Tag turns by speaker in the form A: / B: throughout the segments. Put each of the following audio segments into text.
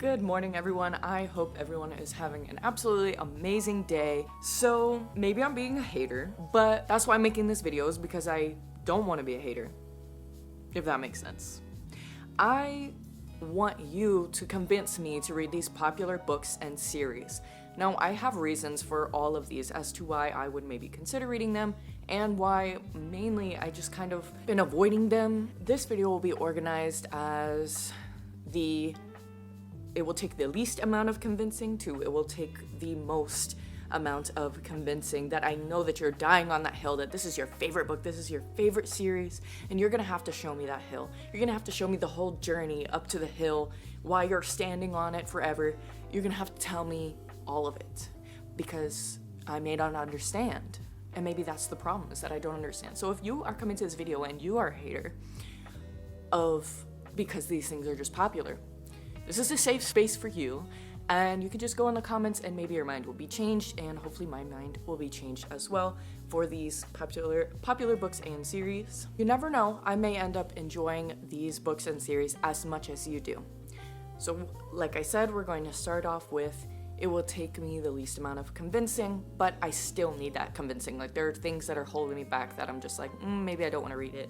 A: Good morning, everyone. I hope everyone is having an absolutely amazing day. So maybe I'm being a hater, but that's why I'm making this video, is because I don't want to be a hater, if that makes sense. I want you to convince me to read these popular books and series. Now, I have reasons for all of these as to why I would maybe consider reading them and why mainly I just kind of been avoiding them. This video will be organized as it will take the least amount of convincing to it will take the most amount of convincing, that I know that you're dying on that hill, that this is your favorite book, this is your favorite series, and you're gonna have to show me that hill. You're gonna have to show me the whole journey up to the hill, why you're standing on it forever. You're gonna have to tell me all of it, because I may not understand. And maybe that's the problem, is that I don't understand. So if you are coming to this video and you are a hater because these things are just popular, this is a safe space for you, and you can just go in the comments and maybe your mind will be changed, and hopefully my mind will be changed as well for these popular books and series. You never know, I may end up enjoying these books and series as much as you do. So like I said, we're going to start off with, it will take me the least amount of convincing, but I still need that convincing. Like, there are things that are holding me back that I'm just like, maybe I don't want to read it.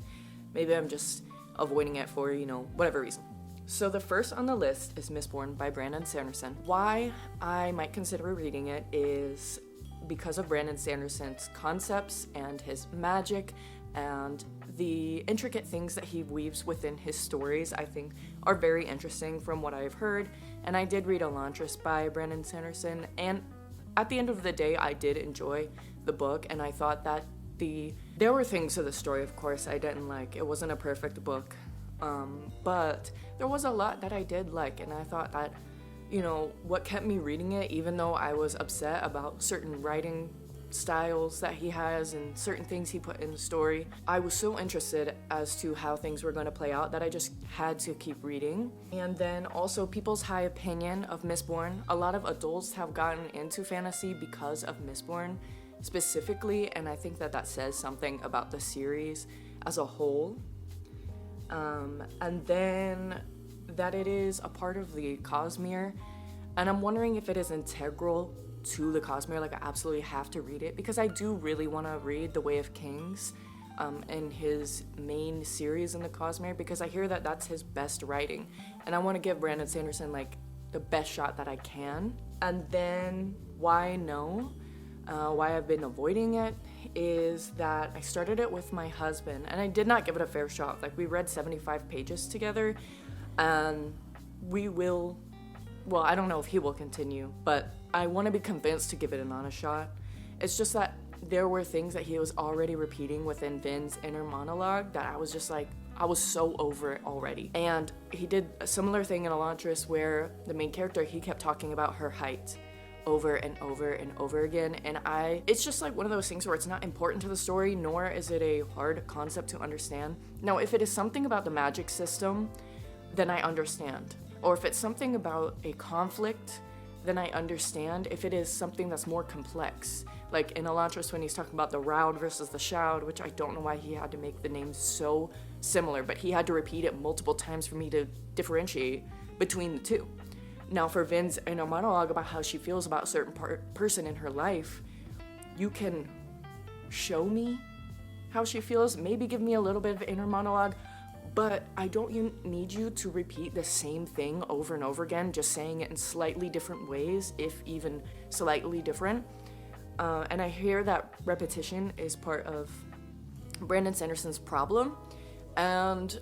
A: Maybe I'm just avoiding it for, whatever reason. So the first on the list is Mistborn by Brandon Sanderson. Why I might consider reading it is because of Brandon Sanderson's concepts and his magic and the intricate things that he weaves within his stories. I think are very interesting from what I've heard. And I did read Elantris by Brandon Sanderson, and at the end of the day, I did enjoy the book, and I thought that there were things to the story, of course, I didn't like. It wasn't a perfect book. But there was a lot that I did like, and I thought that, what kept me reading it, even though I was upset about certain writing styles that he has and certain things he put in the story, I was so interested as to how things were going to play out that I just had to keep reading. And then also people's high opinion of Mistborn. A lot of adults have gotten into fantasy because of Mistborn specifically, and I think that says something about the series as a whole. And then that it is a part of the Cosmere, and I'm wondering if it is integral to the Cosmere, like I absolutely have to read it, because I do really want to read The Way of Kings and his main series in the Cosmere, because I hear that that's his best writing, and I want to give Brandon Sanderson like the best shot that I can. And then why I've been avoiding it is that I started it with my husband, and I did not give it a fair shot. Like, we read 75 pages together, and I don't know if he will continue, but I want to be convinced to give it an honest shot. It's just that there were things that he was already repeating within Vin's inner monologue that I was just like, I was so over it already. And he did a similar thing in Elantris where the main character, he kept talking about her height over and over and over again, and it's just like one of those things where it's not important to the story, nor is it a hard concept to understand. Now, if it is something about the magic system, then I understand. Or if it's something about a conflict, then I understand. If it is something that's more complex, like in Elantris when he's talking about the Round versus the Shroud, which I don't know why he had to make the names so similar, but he had to repeat it multiple times for me to differentiate between the two. Now, for Vin's inner monologue about how she feels about a certain person in her life, you can show me how she feels, maybe give me a little bit of inner monologue, but I don't need you to repeat the same thing over and over again, just saying it in slightly different ways, if even slightly different. And I hear that repetition is part of Brandon Sanderson's problem, and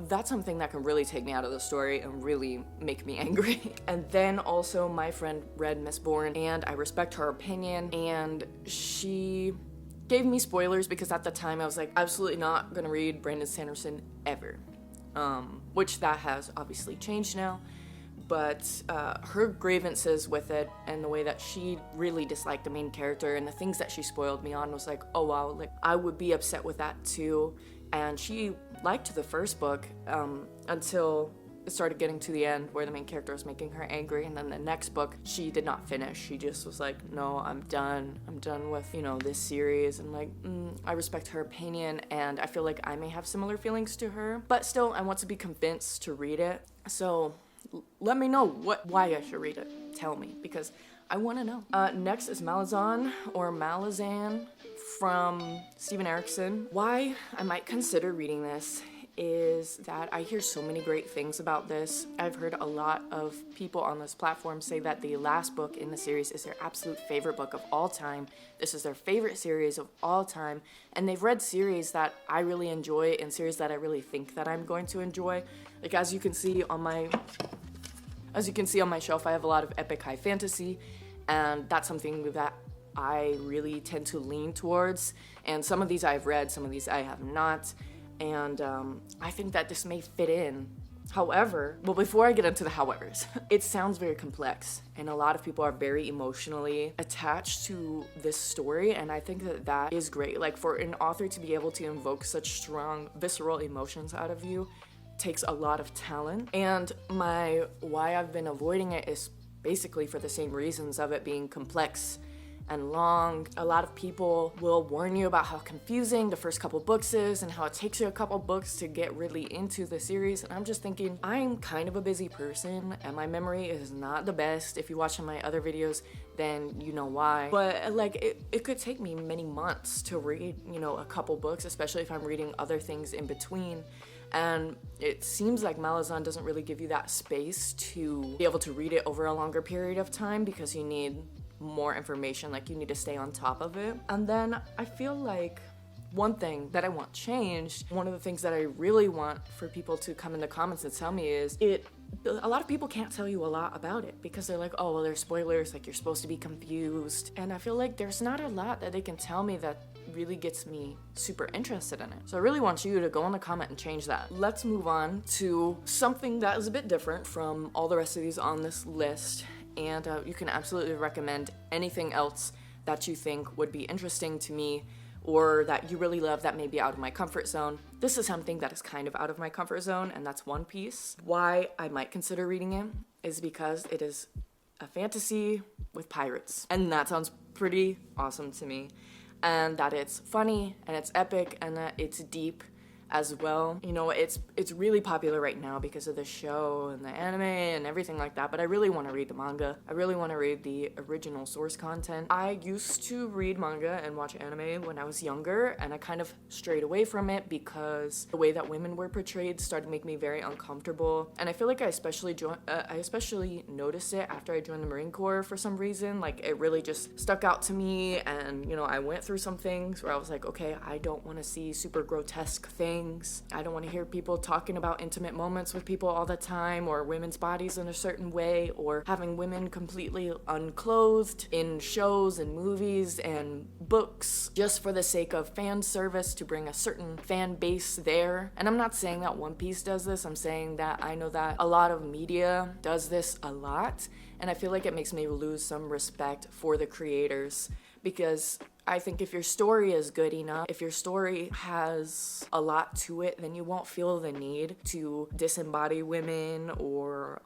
A: that's something that can really take me out of the story and really make me angry. And then also my friend read Mistborn, and I respect her opinion, and she gave me spoilers because at the time I was like, absolutely not gonna read Brandon Sanderson ever. Which that has obviously changed now, but her grievances with it and the way that she really disliked the main character and the things that she spoiled me on was like, oh wow, like I would be upset with that too. And she liked the first book until it started getting to the end where the main character was making her angry, and then the next book she did not finish. She just was like, no, I'm done with this series. And like, I respect her opinion, and I feel like I may have similar feelings to her, but still I want to be convinced to read it. So let me know why I should read it. Tell me, because I want to know. Next is Malazan, or Malazan, from Steven Erikson. Why I might consider reading this is that I hear so many great things about this. I've heard a lot of people on this platform say that the last book in the series is their absolute favorite book of all time. This is their favorite series of all time, and they've read series that I really enjoy and series that I really think that I'm going to enjoy. Like, as you can see on my shelf, I have a lot of epic high fantasy, and that's something that I really tend to lean towards. And some of these I've read, some of these I have not. And I think that this may fit in. However, well, before I get into the howevers, it sounds very complex, and a lot of people are very emotionally attached to this story, and I think that that is great. Like, for an author to be able to invoke such strong, visceral emotions out of you takes a lot of talent. And why I've been avoiding it is basically for the same reasons of it being complex and long. A lot of people will warn you about how confusing the first couple books is and how it takes you a couple books to get really into the series. And I'm just thinking, I'm kind of a busy person and my memory is not the best. If you watch my other videos, then you know why. But like, it could take me many months to read, a couple books, especially if I'm reading other things in between. And it seems like Malazan doesn't really give you that space to be able to read it over a longer period of time, because you need more information, like you need to stay on top of it. And then I feel like one thing that I want changed, one of the things that I really want for people to come in the comments and tell me is, a lot of people can't tell you a lot about it because they're like, oh, well, there's spoilers, like you're supposed to be confused. And I feel like there's not a lot that they can tell me that really gets me super interested in it. So I really want you to go in the comment and change that. Let's move on to something that is a bit different from all the rest of these on this list. And you can absolutely recommend anything else that you think would be interesting to me or that you really love that may be out of my comfort zone. This is something that is kind of out of my comfort zone, and that's One Piece. Why I might consider reading it is because it is a fantasy with pirates. And that sounds pretty awesome to me. And that it's funny, and it's epic, and that it's deep as well. It's really popular right now because of the show and the anime and everything like that, but I really want to read the manga. I really want to read the original source content. I used to read manga and watch anime when I was younger, and I kind of strayed away from it because the way that women were portrayed started to make me very uncomfortable. And I feel like I especially noticed it after I joined the Marine Corps for some reason. Like, it really just stuck out to me, and I went through some things where I was like, okay, I don't want to see super grotesque things. I don't want to hear people talking about intimate moments with people all the time, or women's bodies in a certain way, or having women completely unclothed in shows and movies and books just for the sake of fan service to bring a certain fan base there. And I'm not saying that One Piece does this. I'm saying that I know that a lot of media does this a lot, and I feel like it makes me lose some respect for the creators, because I think if your story is good enough, if your story has a lot to it, then you won't feel the need to disembody women or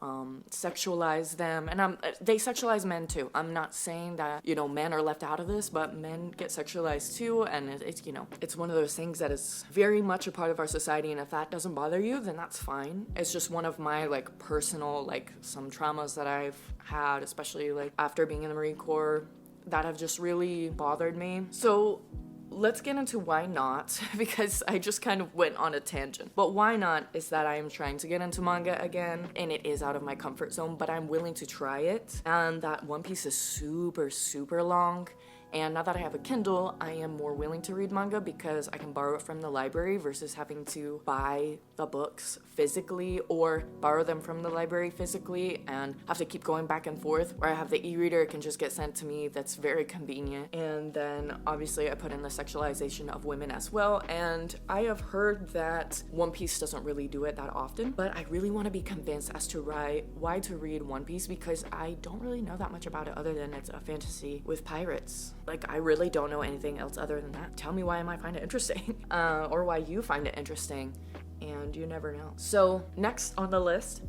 A: sexualize them. And they sexualize men too. I'm not saying that, men are left out of this, but men get sexualized too. And it's one of those things that is very much a part of our society. And if that doesn't bother you, then that's fine. It's just one of my personal, some traumas that I've had, especially after being in the Marine Corps, that have just really bothered me. So let's get into why not, because I just kind of went on a tangent. But why not is that I am trying to get into manga again, and it is out of my comfort zone, but I'm willing to try it. And that One Piece is super, super long. And now that I have a Kindle, I am more willing to read manga because I can borrow it from the library versus having to buy the books physically or borrow them from the library physically and have to keep going back and forth. Where I have the e-reader, it can just get sent to me. That's very convenient. And then obviously I put in the sexualization of women as well. And I have heard that One Piece doesn't really do it that often, but I really want to be convinced as to why to read One Piece, because I don't really know that much about it other than it's a fantasy with pirates. I really don't know anything else other than that. Tell me why I might find it interesting, or why you find it interesting, and you never know. So next on the list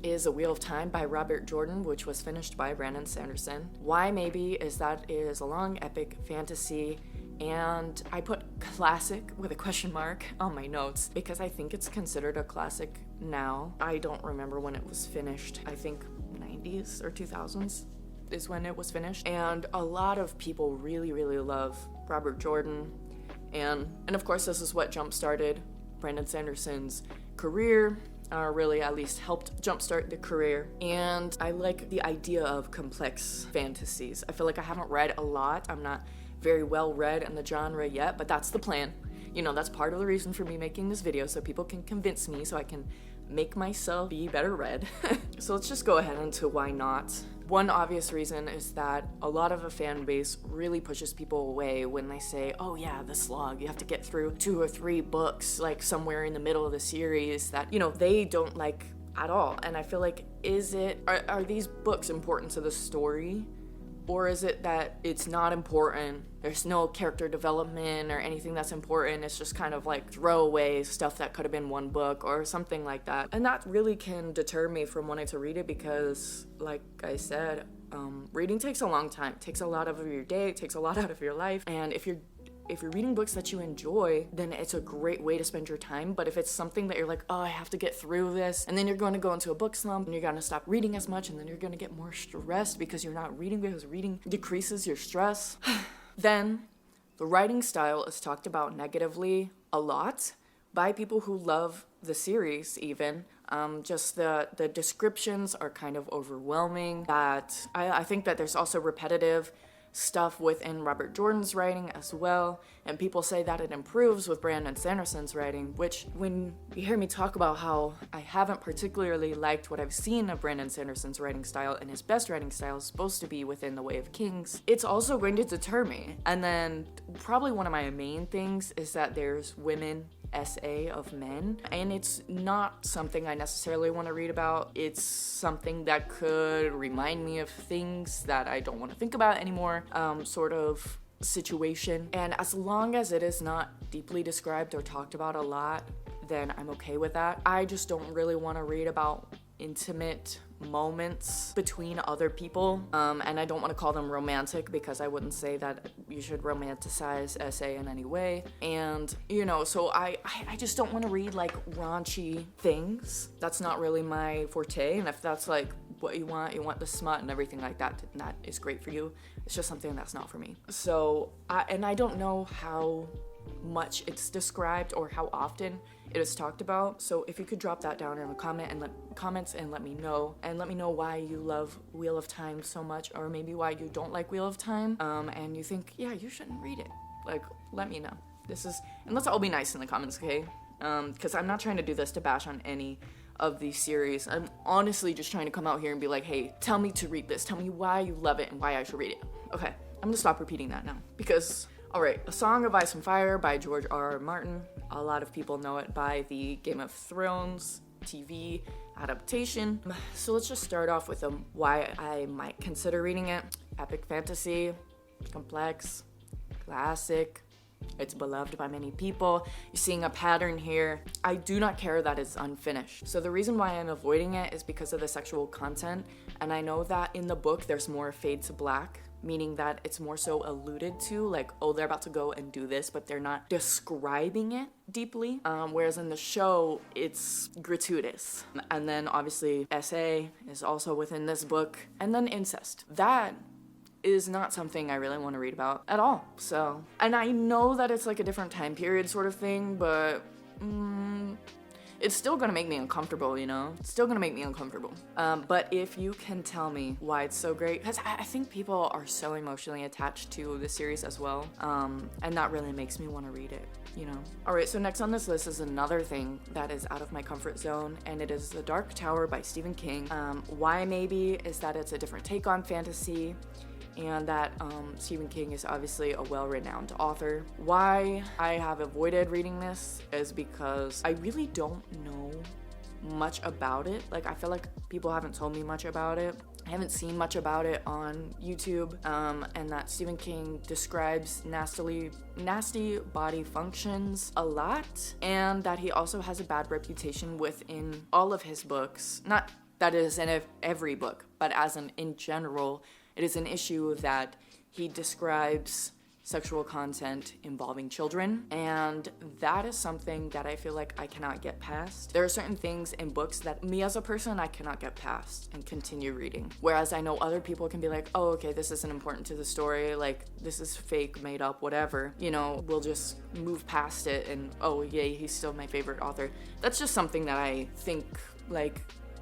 A: is A Wheel of Time by Robert Jordan, which was finished by Brandon Sanderson. Why maybe is that it is a long epic fantasy, and I put classic with a question mark on my notes because I think it's considered a classic now. I don't remember when it was finished. I think 90s or 2000s is when it was finished. And a lot of people really, really love Robert Jordan. And of course, this is what jump-started Brandon Sanderson's career, really at least helped jumpstart the career. And I like the idea of complex fantasies. I feel like I haven't read a lot. I'm not very well read in the genre yet, but that's the plan. You know, that's part of the reason for me making this video, so people can convince me, so I can make myself be better read. So let's just go ahead into why not. One obvious reason is that a lot of a fan base really pushes people away when they say, oh yeah, the slog, you have to get through 2 or 3 books, like somewhere in the middle of the series that, you know, they don't like at all. And I feel like, are these books important to the story? Or is it that it's not important? There's no character development or anything that's important. It's just kind of like throwaway stuff that could have been one book or something like that. And that really can deter me from wanting to read it because, like I said, reading takes a long time. It takes a lot out of your day. It takes a lot out of your life. And if you're reading books that you enjoy, then it's a great way to spend your time. But if it's something that you're like, oh, I have to get through this, and then you're going to go into a book slump, and you're going to stop reading as much, and then you're going to get more stressed because you're not reading, because reading decreases your stress. Then the writing style is talked about negatively a lot by people who love the series even. Just the descriptions are kind of overwhelming. That I think that there's also repetitive stuff within Robert Jordan's writing as well, and people say that it improves with Brandon Sanderson's writing, which when you hear me talk about how I haven't particularly liked what I've seen of Brandon Sanderson's writing style, and his best writing style is supposed to be within The Way of Kings, it's also going to deter me. And then probably one of my main things is that there's women essay of men, and it's not something I necessarily want to read about. It's something that could remind me of things that I don't want to think about anymore, sort of situation. And as long as it is not deeply described or talked about a lot, then I'm okay with that. I just don't really want to read about intimate moments between other people, and I don't want to call them romantic because I wouldn't say that you should romanticize essay in any way. And you know, so I just don't want to read like raunchy things. That's not really my forte, and if that's like what you want the smut and everything like that, that is great for you. It's just something that's not for me. So I don't know how much it's described or how often it is talked about. So if you could drop that down in the comments and let me know, why you love Wheel of Time so much, or maybe why you don't like Wheel of Time, and you think, yeah, you shouldn't read it. Like, let me know. And let's all be nice in the comments, okay? Because I'm not trying to do this to bash on any of these series. I'm honestly just trying to come out here and be like, hey, tell me to read this. Tell me why you love it and why I should read it. Okay, I'm gonna stop repeating that now because alright, A Song of Ice and Fire by George R.R. Martin. A lot of people know it by the Game of Thrones TV adaptation. So let's just start off with why I might consider reading it. Epic fantasy, complex, classic. It's beloved by many people. You're seeing a pattern here. I do not care that it's unfinished. So the reason why I'm avoiding it is because of the sexual content. And I know that in the book, there's more fade to black, meaning that it's more so alluded to, like, oh, they're about to go and do this, but they're not describing it deeply. Whereas in the show, it's gratuitous. And then obviously SA is also within this book. And then incest. That is not something I really want to read about at all. So, and I know that it's like a different time period sort of thing, but it's still gonna make me uncomfortable, you know? It's still gonna make me uncomfortable. But if you can tell me why it's so great, because I think people are so emotionally attached to the series as well, and that really makes me want to read it, you know? Alright, so next on this list is another thing that is out of my comfort zone, and it is The Dark Tower by Stephen King. Why maybe is that it's a different take on fantasy, and that Stephen King is obviously a well-renowned author. Why I have avoided reading this is because I really don't know much about it. Like, I feel like people haven't told me much about it. I haven't seen much about it on YouTube, and that Stephen King describes nasty body functions a lot, and that he also has a bad reputation within all of his books. Not that it is in every book, but in general, it is an issue that he describes sexual content involving children, and that is something that I feel like I cannot get past. There are certain things in books that me as a person, I cannot get past and continue reading. Whereas I know other people can be like, oh, okay, this isn't important to the story, like, this is fake, made up, whatever. You know, we'll just move past it and, oh, yay, he's still my favorite author. That's just something that I think, like,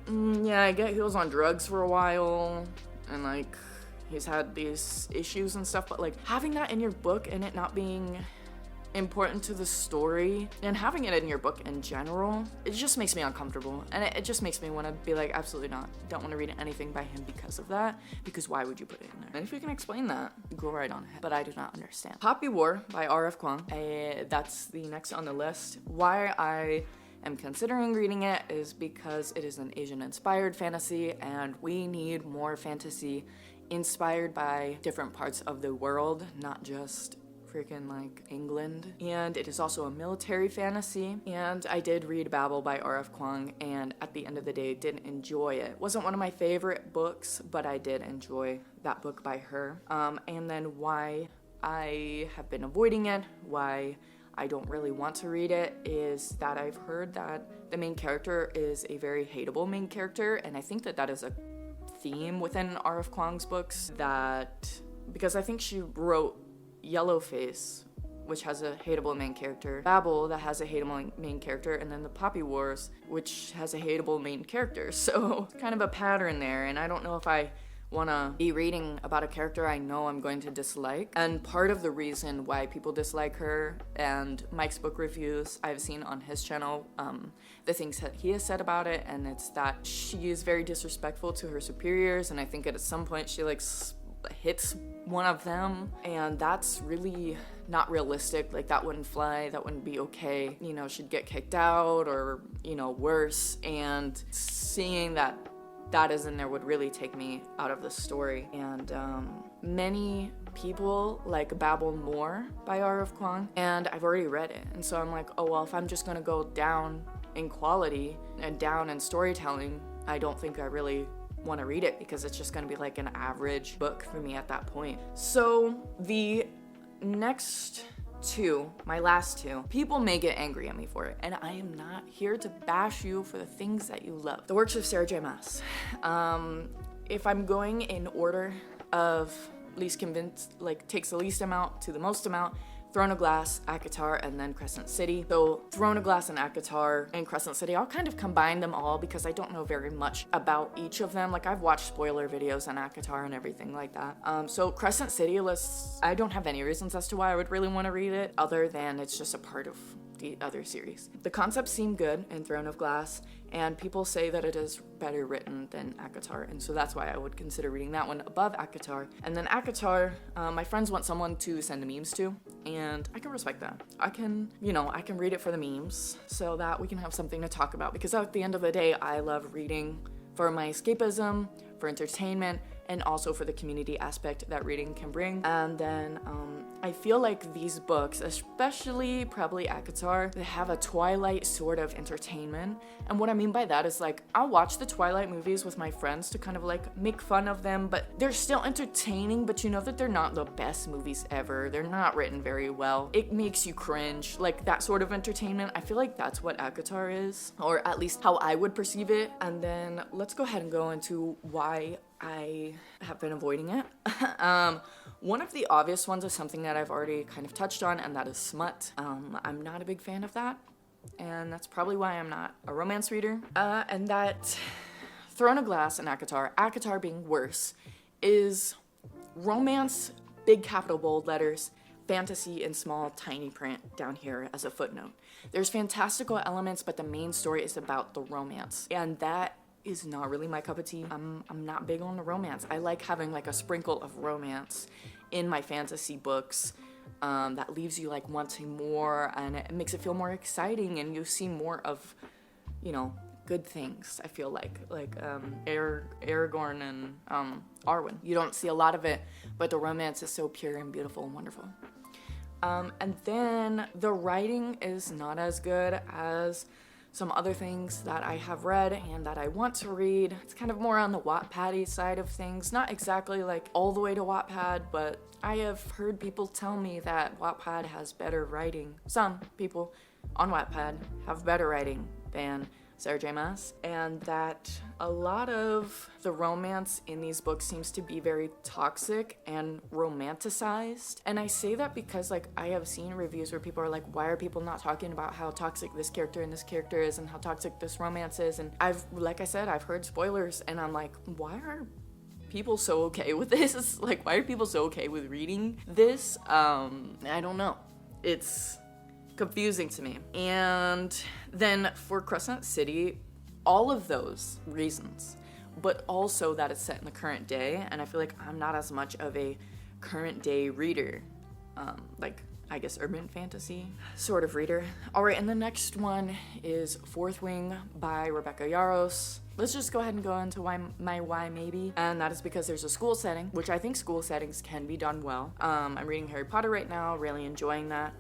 A: yeah, I get he was on drugs for a while, and, like, he's had these issues and stuff, but, like, having that in your book and it not being important to the story, and having it in your book in general, it just makes me uncomfortable, and it just makes me want to be like, absolutely not. Don't want to read anything by him because of that, because why would you put it in there? And if you can explain that, go right on ahead, but I do not understand. Poppy War by R.F. Kuang, that's the next on the list. Why I am considering reading it is because it is an Asian-inspired fantasy, and we need more fantasy inspired by different parts of the world, not just freaking like England. And it is also a military fantasy, and I did read Babel by R.F. Kuang, and at the end of the day didn't enjoy it. Wasn't one of my favorite books, but I did enjoy that book by her. And then why I have been avoiding it, why I don't really want to read it, is that I've heard that the main character is a very hateable main character, and I think that that is a theme within R.F. Kuang's books, that because I think she wrote Yellowface, which has a hateable main character, Babel, that has a hateable main character, and then the Poppy Wars, which has a hateable main character. So kind of a pattern there, and I don't know if I want to be reading about a character I know I'm going to dislike. And part of the reason why people dislike her, and Mike's book reviews I've seen on his channel, the things that he has said about it, and it's that she is very disrespectful to her superiors, and I think at some point she like hits one of them, and that's really not realistic. Like, that wouldn't fly, that wouldn't be okay. You know, she'd get kicked out, or, you know, worse, and seeing that is in there would really take me out of the story. And many people like Babel more by R.F. Kuang, and I've already read it, and so I'm like, oh well, if I'm just gonna go down in quality and down in storytelling, I don't think I really want to read it, because it's just going to be like an average book for me at that point. So the next two, my last two, people may get angry at me for it, and I am not here to bash you for the things that you love. The works of Sarah J. Maas. If I'm going in order of least convinced, like takes the least amount to the most amount, Throne of Glass, ACOTAR, and then Crescent City. So Throne of Glass and ACOTAR and Crescent City, I'll kind of combine them all because I don't know very much about each of them. Like, I've watched spoiler videos on ACOTAR and everything like that. So Crescent City, I don't have any reasons as to why I would really want to read it, other than it's just a part of the other series. The concepts seem good in Throne of Glass, and people say that it is better written than ACOTAR, and so that's why I would consider reading that one above ACOTAR. And then ACOTAR, my friends want someone to send the memes to, and I can respect that. I can read it for the memes, so that we can have something to talk about, because at the end of the day, I love reading for my escapism, for entertainment, and also for the community aspect that reading can bring. And then I feel like these books, especially probably ACOTAR, they have a Twilight sort of entertainment. And what I mean by that is, like, I'll watch the Twilight movies with my friends to kind of like make fun of them, but they're still entertaining, but you know that they're not the best movies ever. They're not written very well. It makes you cringe, like that sort of entertainment. I feel like that's what ACOTAR is, or at least how I would perceive it. And then let's go ahead and go into why I have been avoiding it. One of the obvious ones is something that I've already kind of touched on, and that is smut. I'm not a big fan of that, and that's probably why I'm not a romance reader. And that Throne of Glass and ACOTAR being worse, is romance, big capital bold letters, fantasy in small tiny print down here as a footnote. There's fantastical elements, but the main story is about the romance, and that is not really my cup of tea. I'm not big on the romance. I like having like a sprinkle of romance in my fantasy books that leaves you like wanting more, and it makes it feel more exciting, and you see more of, you know, good things. I feel like Aragorn and Arwen. You don't see a lot of it, but the romance is so pure and beautiful and wonderful. And then the writing is not as good as some other things that I have read and that I want to read. It's kind of more on the Wattpad-y side of things. Not exactly like all the way to Wattpad, but I have heard people tell me that Wattpad has better writing. Some people on Wattpad have better writing than Sarah J. Maas, and that a lot of the romance in these books seems to be very toxic and romanticized. And I say that because like I have seen reviews where people are like, why are people not talking about how toxic this character and this character is and how toxic this romance is? And like I said, I've heard spoilers and I'm like, why are people so okay with this? Like, why are people so okay with reading this? I don't know. It's confusing to me. And then for Crescent City, all of those reasons, but also that it's set in the current day, and I feel like I'm not as much of a current day reader, like I guess urban fantasy sort of reader. All right, and the next one is Fourth Wing by Rebecca Yarros. Let's just go ahead and go into my why maybe, and that is because there's a school setting, which I think school settings can be done well. I'm reading Harry Potter right now, really enjoying that.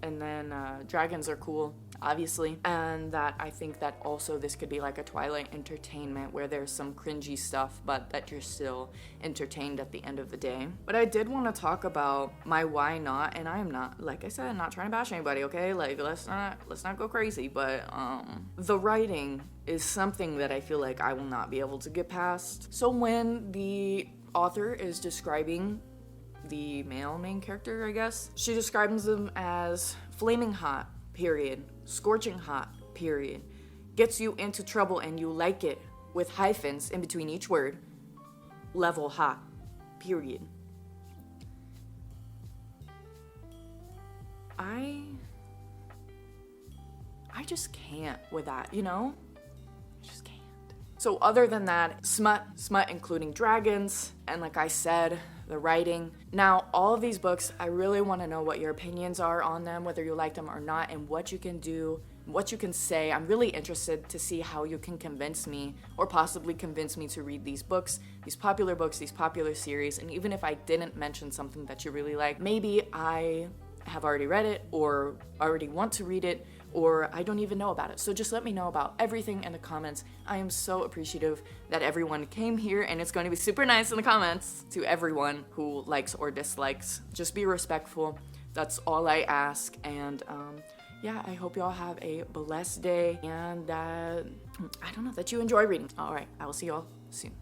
A: And then dragons are cool, obviously. And that I think that also this could be like a Twilight entertainment where there's some cringy stuff, but that you're still entertained at the end of the day. But I did want to talk about my why not, and I am not, like I said, not trying to bash anybody, okay? Like, let's not go crazy, but the writing is something that I feel like I will not be able to get past. So when the author is describing the male main character, I guess, she describes them as flaming hot, period, scorching hot, period, gets you into trouble and you like it, with hyphens in between each word, level hot, period. I just can't with that, you know? I just can't. So other than that, smut including dragons, and like I said, the writing. Now, all of these books, I really want to know what your opinions are on them, whether you like them or not, and what you can do, what you can say. I'm really interested to see how you can convince me, or possibly convince me to read these books, these popular series, and even if I didn't mention something that you really like, maybe I have already read it, or already want to read it, or I don't even know about it. So just let me know about everything in the comments. I am so appreciative that everyone came here, and it's going to be super nice in the comments to everyone who likes or dislikes. Just be respectful. That's all I ask. And yeah, I hope y'all have a blessed day, and I don't know, that you enjoy reading. All right, I will see y'all soon.